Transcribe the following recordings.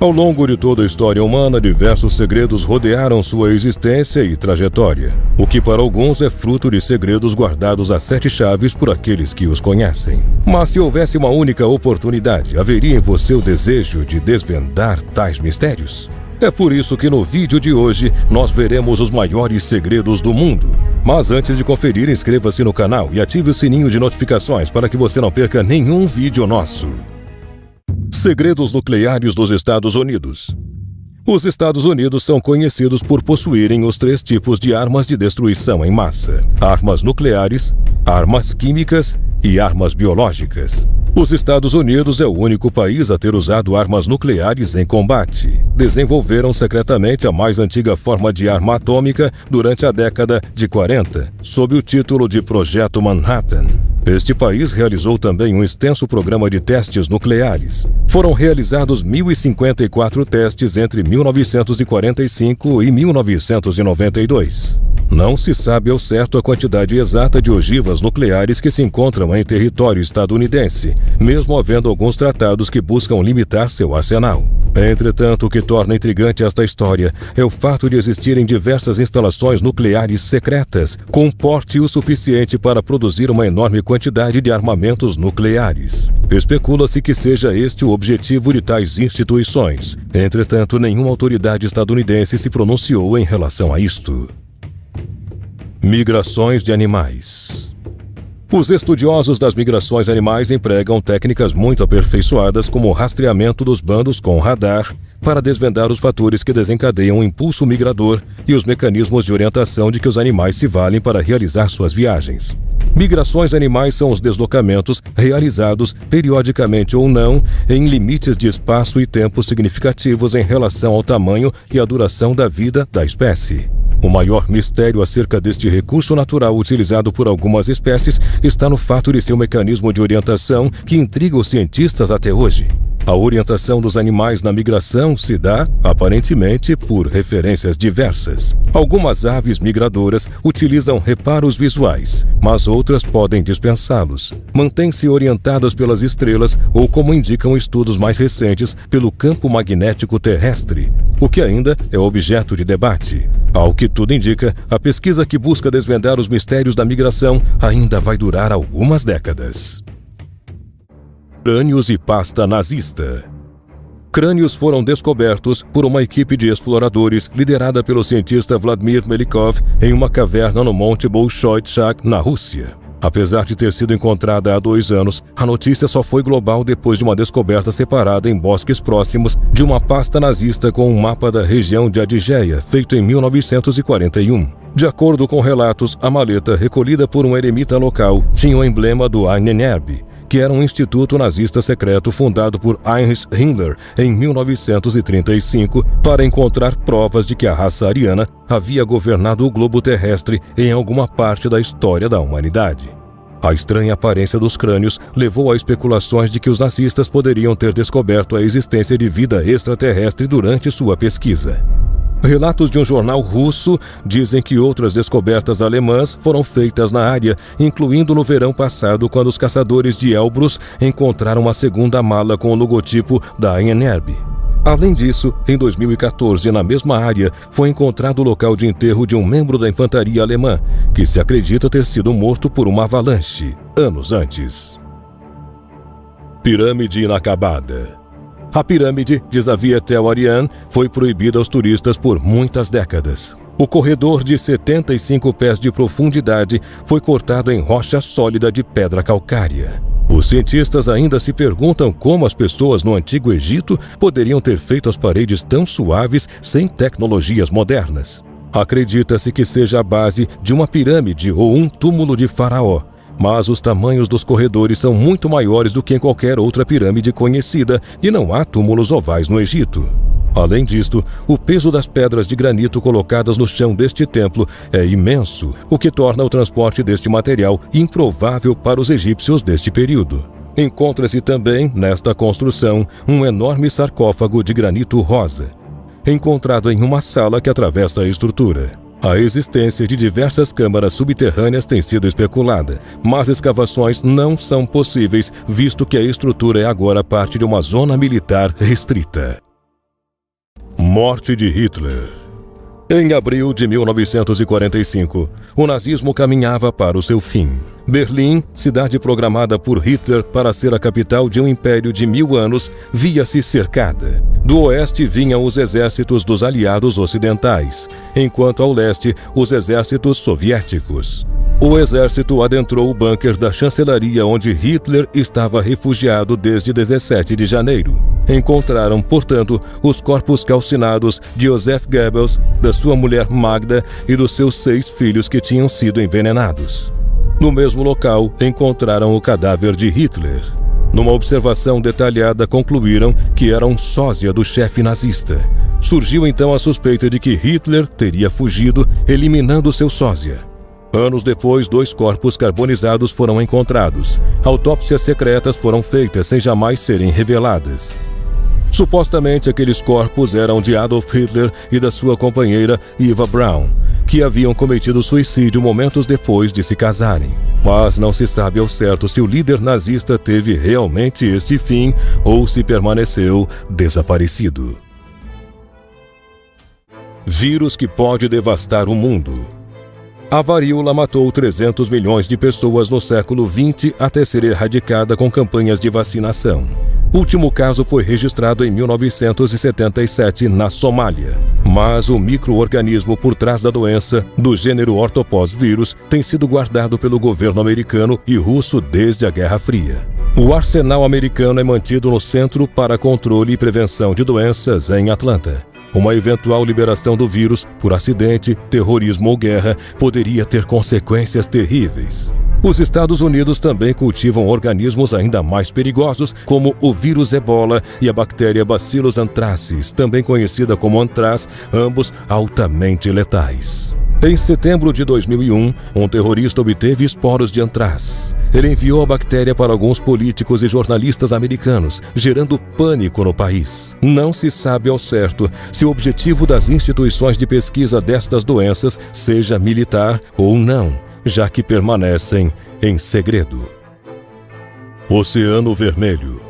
Ao longo de toda a história humana, diversos segredos rodearam sua existência e trajetória, o que para alguns é fruto de segredos guardados a 7 chaves por aqueles que os conhecem. Mas se houvesse uma única oportunidade, haveria em você o desejo de desvendar tais mistérios? É por isso que no vídeo de hoje nós veremos os maiores segredos do mundo. Mas antes de conferir, inscreva-se no canal e ative o sininho de notificações para que você não perca nenhum vídeo nosso. Segredos nucleares dos Estados Unidos. Os Estados Unidos são conhecidos por possuírem os 3 tipos de armas de destruição em massa: armas nucleares, armas químicas e armas biológicas. Os Estados Unidos é o único país a ter usado armas nucleares em combate. Desenvolveram secretamente a mais antiga forma de arma atômica durante a década de 40, sob o título de Projeto Manhattan. Este país realizou também um extenso programa de testes nucleares. Foram realizados 1.054 testes entre 1945 e 1992. Não se sabe ao certo a quantidade exata de ogivas nucleares que se encontram em território estadunidense, mesmo havendo alguns tratados que buscam limitar seu arsenal. Entretanto, o que torna intrigante esta história é o fato de existirem diversas instalações nucleares secretas, com porte o suficiente para produzir uma enorme quantidade de armamentos nucleares. Especula-se que seja este o objetivo de tais instituições. Entretanto, nenhuma autoridade estadunidense se pronunciou em relação a isto. Migrações de animais. Os estudiosos das migrações animais empregam técnicas muito aperfeiçoadas como o rastreamento dos bandos com radar para desvendar os fatores que desencadeiam o impulso migrador e os mecanismos de orientação de que os animais se valem para realizar suas viagens. Migrações animais são os deslocamentos realizados, periodicamente ou não, em limites de espaço e tempo significativos em relação ao tamanho e à duração da vida da espécie. O maior mistério acerca deste recurso natural utilizado por algumas espécies está no fato de ser um mecanismo de orientação que intriga os cientistas até hoje. A orientação dos animais na migração se dá, aparentemente, por referências diversas. Algumas aves migradoras utilizam reparos visuais, mas outras podem dispensá-los. Mantêm-se orientadas pelas estrelas ou, como indicam estudos mais recentes, pelo campo magnético terrestre, o que ainda é objeto de debate. Ao que tudo indica, a pesquisa que busca desvendar os mistérios da migração ainda vai durar algumas décadas. Crânios e pasta nazista. Crânios foram descobertos por uma equipe de exploradores liderada pelo cientista Vladimir Melikov em uma caverna no Monte Bolshoi-Chak, na Rússia. Apesar de ter sido encontrada há 2 anos, a notícia só foi global depois de uma descoberta separada em bosques próximos de uma pasta nazista com um mapa da região de Adigueia, feito em 1941. De acordo com relatos, a maleta, recolhida por um eremita local, tinha o emblema do INRB, que era um instituto nazista secreto fundado por Heinrich Himmler em 1935 para encontrar provas de que a raça ariana havia governado o globo terrestre em alguma parte da história da humanidade. A estranha aparência dos crânios levou a especulações de que os nazistas poderiam ter descoberto a existência de vida extraterrestre durante sua pesquisa. Relatos de um jornal russo dizem que outras descobertas alemãs foram feitas na área, incluindo no verão passado, quando os caçadores de Elbrus encontraram uma segunda mala com o logotipo da INRB. Além disso, em 2014, na mesma área, foi encontrado o local de enterro de um membro da infantaria alemã, que se acredita ter sido morto por uma avalanche, anos antes. Pirâmide inacabada. A pirâmide de Xavier Tel-Arian foi proibida aos turistas por muitas décadas. O corredor de 75 pés de profundidade foi cortado em rocha sólida de pedra calcária. Os cientistas ainda se perguntam como as pessoas no Antigo Egito poderiam ter feito as paredes tão suaves sem tecnologias modernas. Acredita-se que seja a base de uma pirâmide ou um túmulo de Faraó, mas os tamanhos dos corredores são muito maiores do que em qualquer outra pirâmide conhecida e não há túmulos ovais no Egito. Além disto, o peso das pedras de granito colocadas no chão deste templo é imenso, o que torna o transporte deste material improvável para os egípcios deste período. Encontra-se também, nesta construção, um enorme sarcófago de granito rosa, encontrado em uma sala que atravessa a estrutura. A existência de diversas câmaras subterrâneas tem sido especulada, mas escavações não são possíveis, visto que a estrutura é agora parte de uma zona militar restrita. Morte de Hitler. Em abril de 1945, o nazismo caminhava para o seu fim. Berlim, cidade programada por Hitler para ser a capital de um império de 1000 anos, via-se cercada. Do oeste vinham os exércitos dos aliados ocidentais, enquanto ao leste, os exércitos soviéticos. O exército adentrou o bunker da chancelaria onde Hitler estava refugiado desde 17 de janeiro. Encontraram, portanto, os corpos calcinados de Joseph Goebbels, da sua mulher Magda e dos seus 6 filhos que tinham sido envenenados. No mesmo local, encontraram o cadáver de Hitler. Numa observação detalhada, concluíram que era um sósia do chefe nazista. Surgiu então a suspeita de que Hitler teria fugido, eliminando seu sósia. Anos depois, 2 corpos carbonizados foram encontrados. Autópsias secretas foram feitas sem jamais serem reveladas. Supostamente, aqueles corpos eram de Adolf Hitler e da sua companheira Eva Braun, que haviam cometido suicídio momentos depois de se casarem. Mas não se sabe ao certo se o líder nazista teve realmente este fim ou se permaneceu desaparecido. Vírus que pode devastar o mundo. A varíola matou 300 milhões de pessoas no século XX até ser erradicada com campanhas de vacinação. O último caso foi registrado em 1977 na Somália. Mas o micro-organismo por trás da doença, do gênero Orthopus vírus, tem sido guardado pelo governo americano e russo desde a Guerra Fria. O arsenal americano é mantido no Centro para Controle e Prevenção de Doenças em Atlanta. Uma eventual liberação do vírus por acidente, terrorismo ou guerra poderia ter consequências terríveis. Os Estados Unidos também cultivam organismos ainda mais perigosos, como o vírus Ebola e a bactéria Bacillus anthracis, também conhecida como antrás, ambos altamente letais. Em setembro de 2001, um terrorista obteve esporos de antrás. Ele enviou a bactéria para alguns políticos e jornalistas americanos, gerando pânico no país. Não se sabe ao certo se o objetivo das instituições de pesquisa destas doenças seja militar ou não, já que permanecem em segredo. Oceano Vermelho.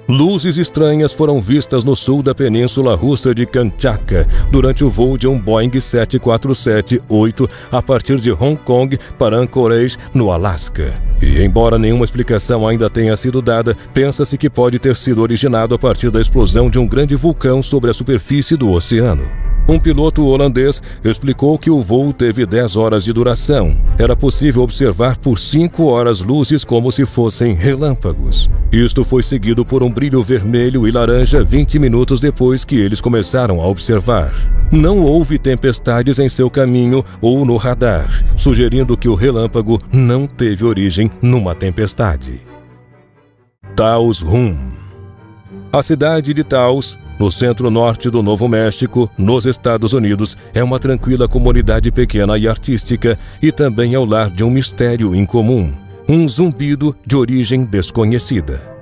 Luzes estranhas foram vistas no sul da península russa de Kamchatka durante o voo de um Boeing 747-8 a partir de Hong Kong para Anchorage, no Alasca. E, embora nenhuma explicação ainda tenha sido dada, pensa-se que pode ter sido originado a partir da explosão de um grande vulcão sobre a superfície do oceano. Um piloto holandês explicou que o voo teve 10 horas de duração. Era possível observar por 5 horas luzes como se fossem relâmpagos. Isto foi seguido por um brilho vermelho e laranja 20 minutos depois que eles começaram a observar. Não houve tempestades em seu caminho ou no radar, sugerindo que o relâmpago não teve origem numa tempestade. Taos Rum. A cidade de Taos, no centro-norte do Novo México, nos Estados Unidos, é uma tranquila comunidade pequena e artística e também é o lar de um mistério incomum, um zumbido de origem desconhecida.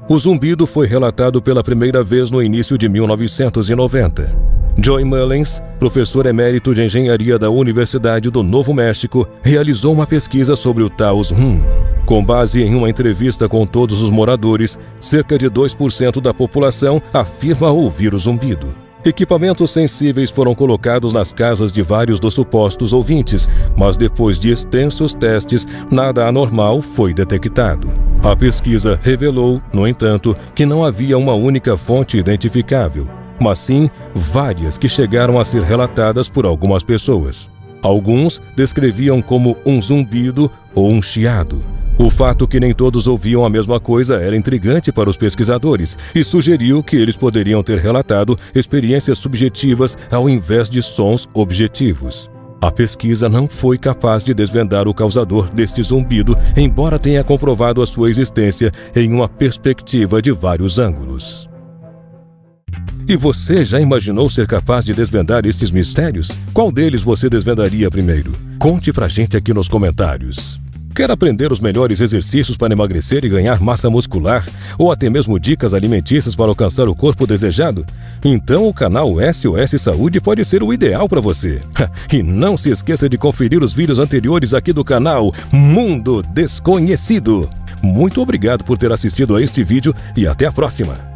O zumbido foi relatado pela primeira vez no início de 1990. Joy Mullins, professor emérito de engenharia da Universidade do Novo México, realizou uma pesquisa sobre o Taos Rum. Com base em uma entrevista com todos os moradores, cerca de 2% da população afirma ouvir o zumbido. Equipamentos sensíveis foram colocados nas casas de vários dos supostos ouvintes, mas depois de extensos testes, nada anormal foi detectado. A pesquisa revelou, no entanto, que não havia uma única fonte identificável, mas sim várias que chegaram a ser relatadas por algumas pessoas. Alguns descreviam como um zumbido ou um chiado. O fato que nem todos ouviam a mesma coisa era intrigante para os pesquisadores e sugeriu que eles poderiam ter relatado experiências subjetivas ao invés de sons objetivos. A pesquisa não foi capaz de desvendar o causador deste zumbido, embora tenha comprovado a sua existência em uma perspectiva de vários ângulos. E você já imaginou ser capaz de desvendar estes mistérios? Qual deles você desvendaria primeiro? Conte pra gente aqui nos comentários. Quer aprender os melhores exercícios para emagrecer e ganhar massa muscular? Ou até mesmo dicas alimentícias para alcançar o corpo desejado? Então o canal SOS Saúde pode ser o ideal para você. E não se esqueça de conferir os vídeos anteriores aqui do canal Mundo Desconhecido. Muito obrigado por ter assistido a este vídeo e até a próxima!